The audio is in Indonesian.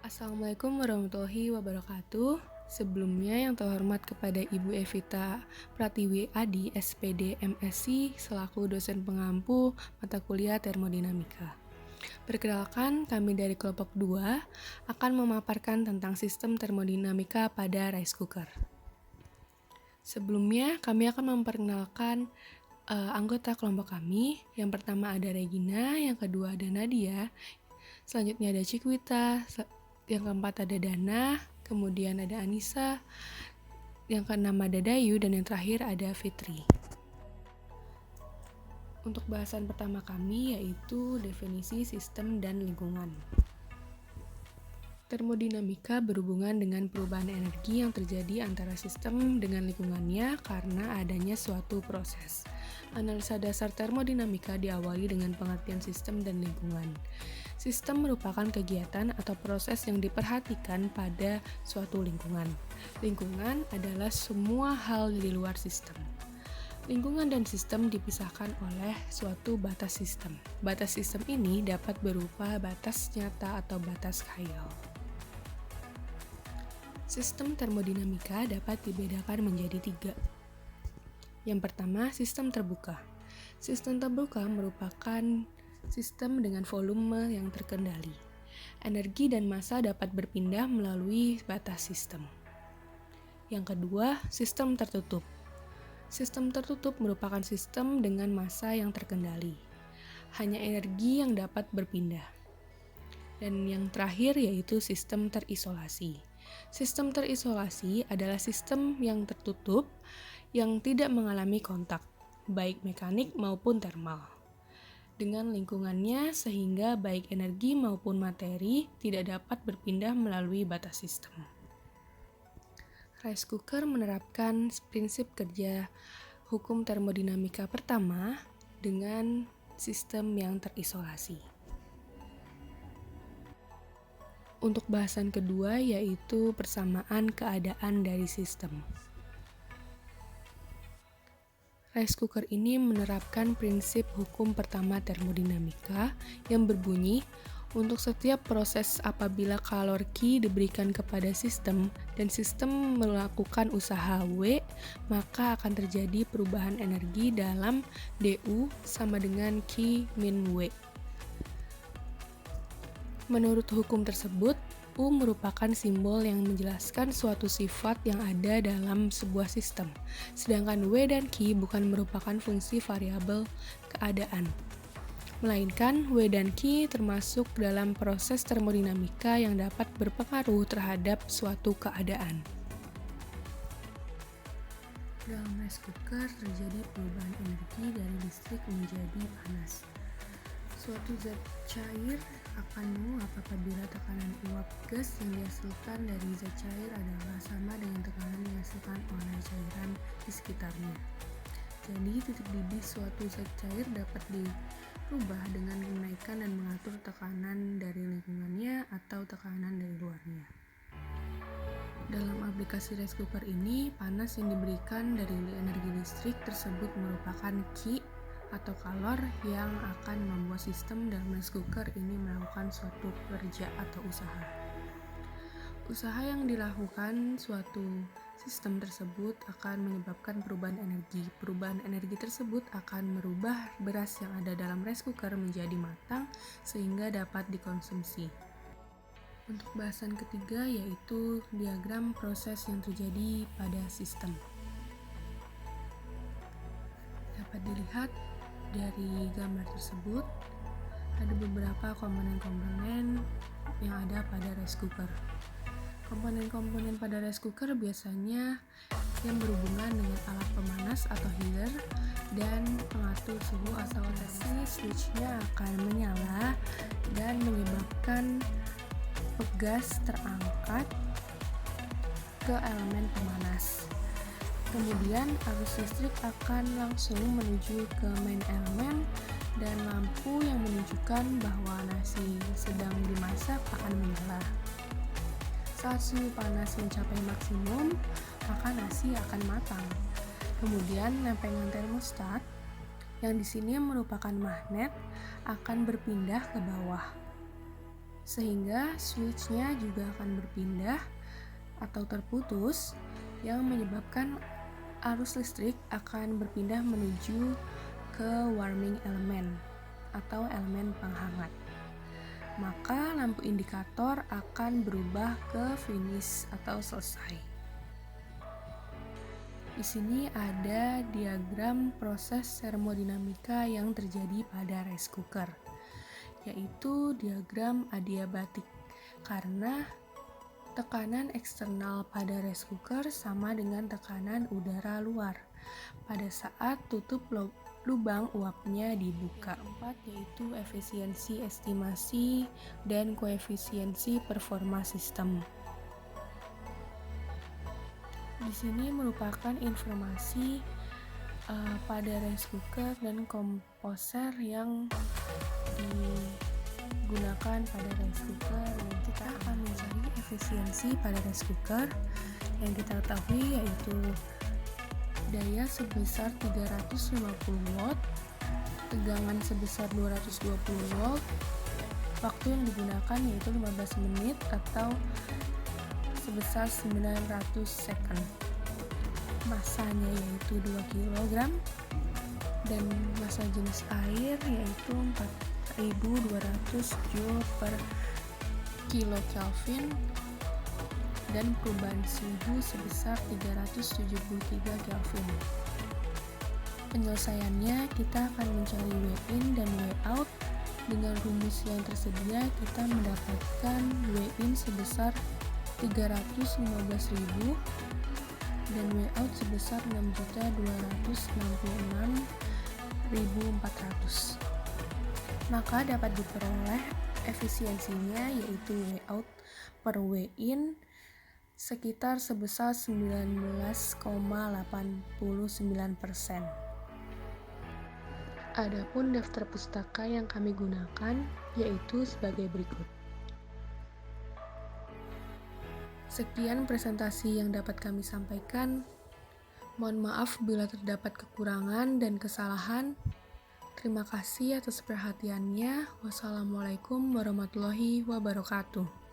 Assalamualaikum warahmatullahi wabarakatuh. Sebelumnya yang terhormat kepada Ibu Evita Pratiwi Adi, SPD MSc, selaku dosen pengampu mata kuliah termodinamika. Perkenalkan, kami dari kelompok 2 akan memaparkan tentang sistem termodinamika pada rice cooker. Sebelumnya, kami akan memperkenalkan anggota kelompok kami. Yang pertama ada Regina, yang kedua ada Nadia, selanjutnya ada Cikwita, yang keempat ada Dana, kemudian ada Anissa, yang keenam ada Dayu, dan yang terakhir ada Fitri. Untuk bahasan pertama kami yaitu definisi sistem dan lingkungan. Termodinamika berhubungan dengan perubahan energi yang terjadi antara sistem dengan lingkungannya karena adanya suatu proses. Analisa dasar termodinamika diawali dengan pengertian sistem dan lingkungan. Sistem merupakan kegiatan atau proses yang diperhatikan pada suatu lingkungan. Lingkungan adalah semua hal di luar sistem. Lingkungan dan sistem dipisahkan oleh suatu batas sistem. Batas sistem ini dapat berupa batas nyata atau batas khayal. Sistem termodinamika dapat dibedakan menjadi 3. Yang pertama, sistem terbuka. Sistem terbuka merupakan sistem dengan volume yang terkendali. Energi dan massa dapat berpindah melalui batas sistem. Yang kedua, sistem tertutup. Sistem tertutup merupakan sistem dengan massa yang terkendali. Hanya energi yang dapat berpindah. Dan yang terakhir yaitu sistem terisolasi. Sistem terisolasi adalah sistem yang tertutup yang tidak mengalami kontak, baik mekanik maupun termal, dengan lingkungannya sehingga baik energi maupun materi tidak dapat berpindah melalui batas sistem. Rice cooker menerapkan prinsip kerja hukum termodinamika pertama dengan sistem yang terisolasi. Untuk bahasan kedua yaitu persamaan keadaan dari sistem. Rice cooker ini menerapkan prinsip hukum pertama termodinamika yang berbunyi, untuk setiap proses apabila kalor Q diberikan kepada sistem dan sistem melakukan usaha W, maka akan terjadi perubahan energi dalam dU sama dengan Q min W. Menurut hukum tersebut, U merupakan simbol yang menjelaskan suatu sifat yang ada dalam sebuah sistem, sedangkan W dan Q bukan merupakan fungsi variabel keadaan, melainkan W dan Q termasuk dalam proses termodinamika yang dapat berpengaruh terhadap suatu keadaan. Dalam rice cooker terjadi perubahan energi dari listrik menjadi panas. Suatu zat cair akan menguap apabila tekanan uap gas yang dihasilkan dari zat cair adalah sama dengan tekanan yang dihasilkan oleh cairan di sekitarnya. Jadi, titik didih suatu zat cair dapat dirubah dengan menaikkan dan mengatur tekanan dari lingkungannya atau tekanan dari luarnya. Dalam aplikasi rice cooker ini, panas yang diberikan dari energi listrik tersebut merupakan Q atau kalor yang akan membuat sistem dalam rice cooker ini melakukan suatu kerja atau usaha. Usaha yang dilakukan suatu sistem tersebut akan menyebabkan perubahan energi. Perubahan energi tersebut akan merubah beras yang ada dalam rice cooker menjadi matang sehingga dapat dikonsumsi. Untuk bahasan ketiga yaitu diagram proses yang terjadi pada sistem. Dapat dilihat dari gambar tersebut, ada beberapa komponen-komponen yang ada pada rice cooker. Komponen-komponen pada rice cooker biasanya yang berhubungan dengan alat pemanas atau heater dan pengatur suhu asal switch-nya akan menyala dan menyebabkan pegas terangkat ke elemen pemanas. Kemudian arus listrik akan langsung menuju ke main elemen dan lampu yang menunjukkan bahwa nasi sedang dimasak akan menyala. Saat suhu panas mencapai maksimum, maka nasi akan matang. Kemudian lempengan termostat yang di sini merupakan magnet akan berpindah ke bawah. sehingga switch-nya juga akan berpindah atau terputus yang menyebabkan arus listrik akan berpindah menuju ke warming element atau elemen penghangat. Maka lampu indikator akan berubah ke finish atau selesai. Di sini ada diagram proses termodinamika yang terjadi pada rice cooker, yaitu diagram adiabatik, karena tekanan eksternal pada rice cooker sama dengan tekanan udara luar pada saat tutup lubang uapnya dibuka. Keempat yaitu efisiensi estimasi dan koefisiensi performa sistem. Di sini merupakan informasi pada rice cooker dan komposer yang digunakan pada rice cooker. Dan kita akan mencari efisiensi pada rice cooker yang kita ketahui yaitu daya sebesar 350 watt, tegangan sebesar 220 volt, waktu yang digunakan yaitu 15 menit atau sebesar 900 second. Masanya yaitu 2 kg dan massa jenis air yaitu 4200 joule per kilo Kelvin dan perubahan suhu sebesar 373 Kelvin. Penyelesaiannya kita akan mencari W-in dan W-out. Dengan rumus yang tersedia kita mendapatkan W-in sebesar 315.000 dan W-out sebesar 6.266.400. Maka dapat diperoleh efisiensinya yaitu W-out per W-in sekitar sebesar 19,89%. Adapun daftar pustaka yang kami gunakan yaitu sebagai berikut. Sekian presentasi yang dapat kami sampaikan. Mohon maaf bila terdapat kekurangan dan kesalahan. Terima kasih atas perhatiannya. Wassalamualaikum warahmatullahi wabarakatuh.